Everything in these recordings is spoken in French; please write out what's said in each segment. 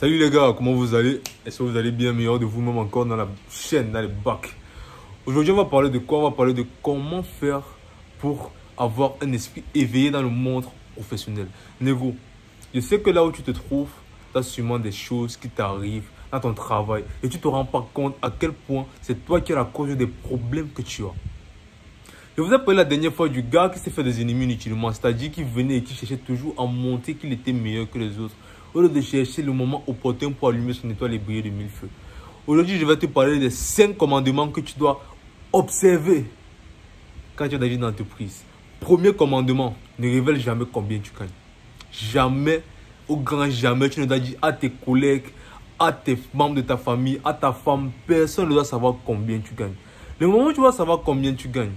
Salut les gars, comment vous allez? Est-ce que vous allez bien, meilleur de vous-même encore dans la chaîne, dans les bacs? Aujourd'hui, on va parler de quoi? On va parler de comment faire pour avoir un esprit éveillé dans le monde professionnel. Négo, je sais que là où tu te trouves, tu as sûrement des choses qui t'arrivent dans ton travail et tu ne te rends pas compte à quel point c'est toi qui es la cause des problèmes que tu as. Je vous ai parlé la dernière fois du gars qui s'est fait des ennemis inutilement, c'est-à-dire qui venait et qui cherchait toujours à montrer qu'il était meilleur que les autres, au lieu de chercher le moment opportun pour allumer son étoile et briller de mille feux. Aujourd'hui, je vais te parler des 5 commandements que tu dois observer quand tu es dans une entreprise. Premier commandement, ne révèle jamais combien tu gagnes. Jamais, au grand jamais, tu ne dois dire à tes collègues, à tes membres de ta famille, à ta femme, personne ne doit savoir combien tu gagnes. Le moment où tu vas savoir combien tu gagnes,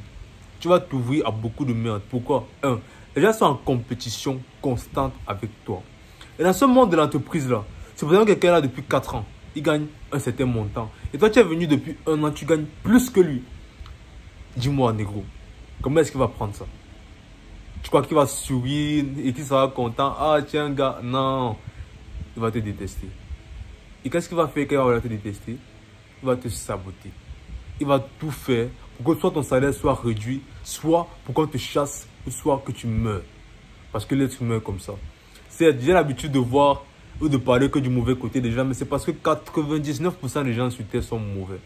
tu vas t'ouvrir à beaucoup de merde. Pourquoi? Les gens sont en compétition constante avec toi. Et dans ce monde de l'entreprise là, c'est pour exemple que quelqu'un est là depuis 4 ans, il gagne un certain montant. Et toi, tu es venu depuis 1 an, tu gagnes plus que lui. Dis-moi, négro, comment est-ce qu'il va prendre ça? Tu crois qu'il va sourire et qu'il sera content? Ah, tiens, gars, non. Il va te détester. Et qu'est-ce qu'il va faire quand il va te détester? Il va te saboter. Il va tout faire pour que soit ton salaire soit réduit, soit pour qu'on te chasse, ou soit que tu meurs. Parce que l'être humain est comme ça. J'ai l'habitude de voir ou de parler que du mauvais côté des gens, mais c'est parce que 99% des gens sur Terre sont mauvais.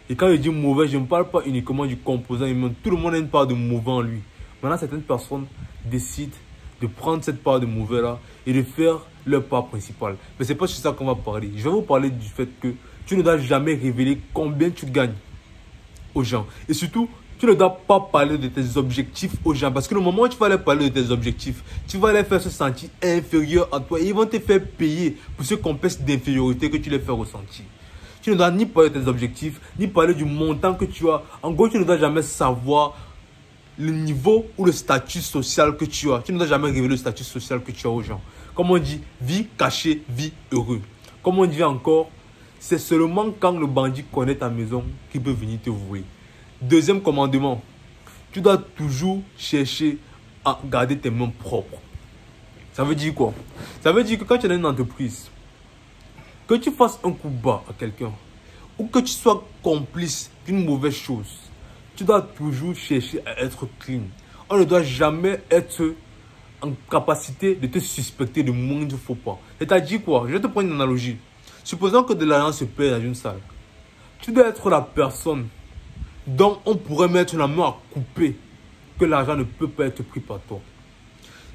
Et quand je dis mauvais, je ne parle pas uniquement du composant humain. Tout le monde a une part de mauvais en lui. Maintenant, certaines personnes décident de prendre cette part de mauvais là et de faire leur part principale. Mais ce n'est pas sur ça qu'on va parler. Je vais vous parler du fait que tu ne dois jamais révéler combien tu gagnes aux gens. Et surtout, tu ne dois pas parler de tes objectifs aux gens. Parce que le moment où tu vas leur parler de tes objectifs, tu vas les faire se sentir inférieurs à toi. Et ils vont te faire payer pour ce complexe d'infériorité que tu les fais ressentir. Tu ne dois ni parler de tes objectifs, ni parler du montant que tu as. En gros, tu ne dois jamais savoir le niveau ou le statut social que tu as. Tu ne dois jamais révéler le statut social que tu as aux gens. Comme on dit, vie cachée, vie heureuse. Comme on dit encore, c'est seulement quand le bandit connaît ta maison qu'il peut venir te vouer. Deuxième commandement, tu dois toujours chercher à garder tes mains propres. Ça veut dire quoi? Ça veut dire que quand tu es dans une entreprise, que tu fasses un coup bas à quelqu'un ou que tu sois complice d'une mauvaise chose, tu dois toujours chercher à être clean. On ne doit jamais être en capacité de te suspecter de moindre faux pas. C'est-à-dire quoi? Je vais te prendre une analogie. Supposons que de l'argent se perd dans une salle. Tu dois être la personne dont on pourrait mettre la main à couper que l'argent ne peut pas être pris par toi.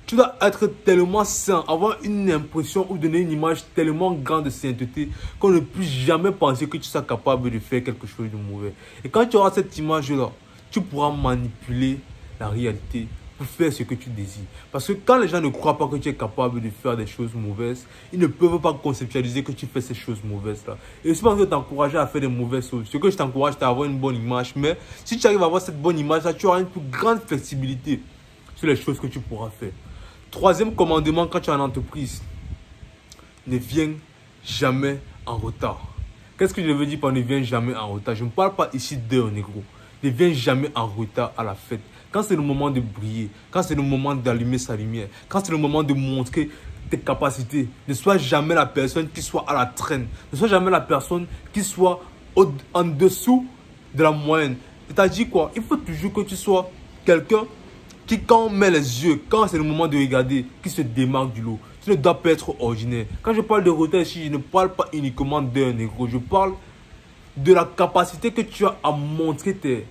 Tu dois être tellement sain, avoir une impression ou donner une image tellement grande de sainteté qu'on ne puisse jamais penser que tu sois capable de faire quelque chose de mauvais. Et quand tu auras cette image-là, tu pourras manipuler la réalité pour faire ce que tu désires. Parce que quand les gens ne croient pas que tu es capable de faire des choses mauvaises, ils ne peuvent pas conceptualiser que tu fais ces choses mauvaises-là. Et c'est parce que t'encourager à faire des mauvaises choses. Ce que je t'encourage, c'est à avoir une bonne image. Mais si tu arrives à avoir cette bonne image-là, tu auras une plus grande flexibilité sur les choses que tu pourras faire. Troisième commandement quand tu es en entreprise, ne viens jamais en retard. Qu'est-ce que je veux dire par ne viens jamais en retard? Je ne parle pas ici d'heure, négro. Ne viens jamais en retard à la fête. Quand c'est le moment de briller, quand c'est le moment d'allumer sa lumière, quand c'est le moment de montrer tes capacités, ne sois jamais la personne qui soit à la traîne. Ne sois jamais la personne qui soit en dessous de la moyenne. C'est-à-dire quoi? Il faut toujours que tu sois quelqu'un qui, quand on met les yeux, quand c'est le moment de regarder, qui se démarque du lot. Tu ne dois pas être ordinaire. Quand je parle de retard ici, je ne parle pas uniquement d'un négro. Je parle de la capacité que tu as à montrer tes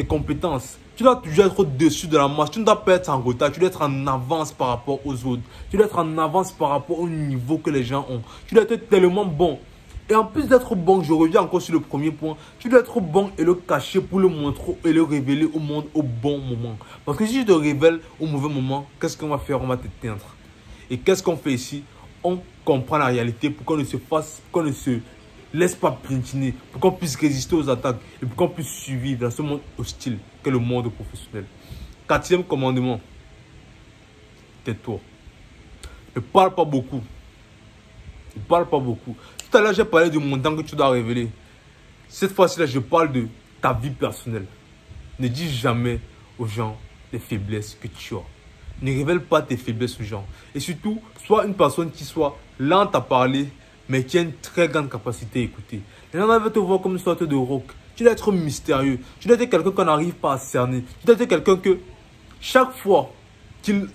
compétences. Tu dois toujours être au-dessus de la masse. Tu ne dois pas être en retard. Tu dois être en avance par rapport aux autres. Tu dois être en avance par rapport au niveau que les gens ont. Tu dois être tellement bon. Et en plus d'être bon, je reviens encore sur le premier point, tu dois être bon et le cacher pour le montrer et le révéler au monde au bon moment. Parce que si je te révèle au mauvais moment, qu'est-ce qu'on va faire? On va t'éteindre. Et qu'est-ce qu'on fait ici? On comprend la réalité pour qu'on ne se laisse pas plintiner, pour qu'on puisse résister aux attaques et pour qu'on puisse survivre dans ce monde hostile qu'est le monde professionnel. Quatrième commandement, tais-toi. Ne parle pas beaucoup. Ne parle pas beaucoup. Tout à l'heure, j'ai parlé du montant que tu dois révéler. Cette fois-ci, là, je parle de ta vie personnelle. Ne dis jamais aux gens les faiblesses que tu as. Ne révèle pas tes faiblesses aux gens. Et surtout, sois une personne qui soit lente à parler, mais qui a une très grande capacité à écouter. Les gens veulent te voir comme une sorte de roc. Tu dois être mystérieux. Tu dois être quelqu'un qu'on n'arrive pas à cerner. Tu dois être quelqu'un que chaque fois qu'il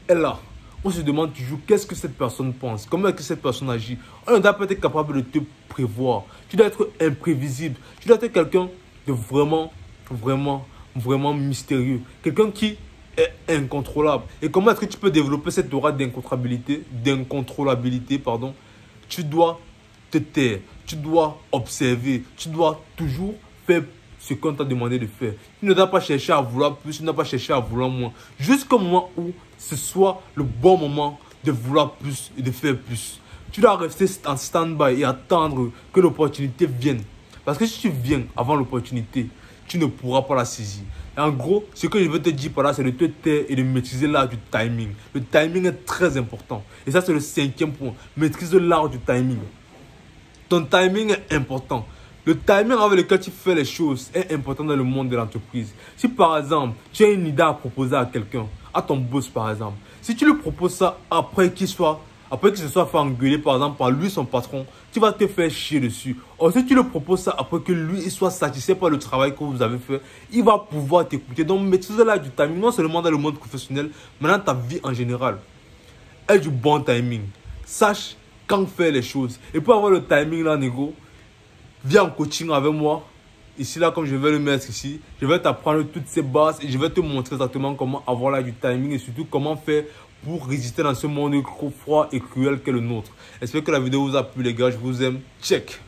est là, on se demande toujours qu'est-ce que cette personne pense, comment est-ce que cette personne agit. On ne doit pas être capable de te prévoir. Tu dois être imprévisible. Tu dois être quelqu'un de vraiment mystérieux. Quelqu'un qui est incontrôlable. Et comment est-ce que tu peux développer cette aura d'incontrôlabilité, pardon? Tu dois te taire, tu dois observer, tu dois toujours faire ce qu'on t'a demandé de faire. Tu ne dois pas chercher à vouloir plus, tu ne dois pas chercher à vouloir moins. Jusqu'au moment où ce soit le bon moment de vouloir plus et de faire plus. Tu dois rester en stand-by et attendre que l'opportunité vienne. Parce que si tu viens avant l'opportunité, tu ne pourras pas la saisir. Et en gros, ce que je veux te dire par là, c'est de te taire et de maîtriser l'art du timing. Le timing est très important. Et ça, c'est le 5e point. Maîtrise l'art du timing. Ton timing est important. Le timing avec lequel tu fais les choses est important dans le monde de l'entreprise. Si par exemple, tu as une idée à proposer à quelqu'un, à ton boss par exemple, si tu lui proposes ça après qu'il se soit fait engueuler par exemple par lui, son patron, tu vas te faire chier dessus. Or si tu lui proposes ça après que lui il soit satisfait par le travail que vous avez fait, il va pouvoir t'écouter. Donc maîtrise là du timing, non seulement dans le monde professionnel, mais dans ta vie en général. Aie du bon timing. Sache quand faire les choses. Et pour avoir le timing là, négo, viens en coaching avec moi. Ici, là, comme je vais le mettre ici, je vais t'apprendre toutes ces bases et je vais te montrer exactement comment avoir là du timing et surtout comment faire pour résister dans ce monde froid et cruel qu'est le nôtre. J'espère que la vidéo vous a plu, les gars. Je vous aime. Check.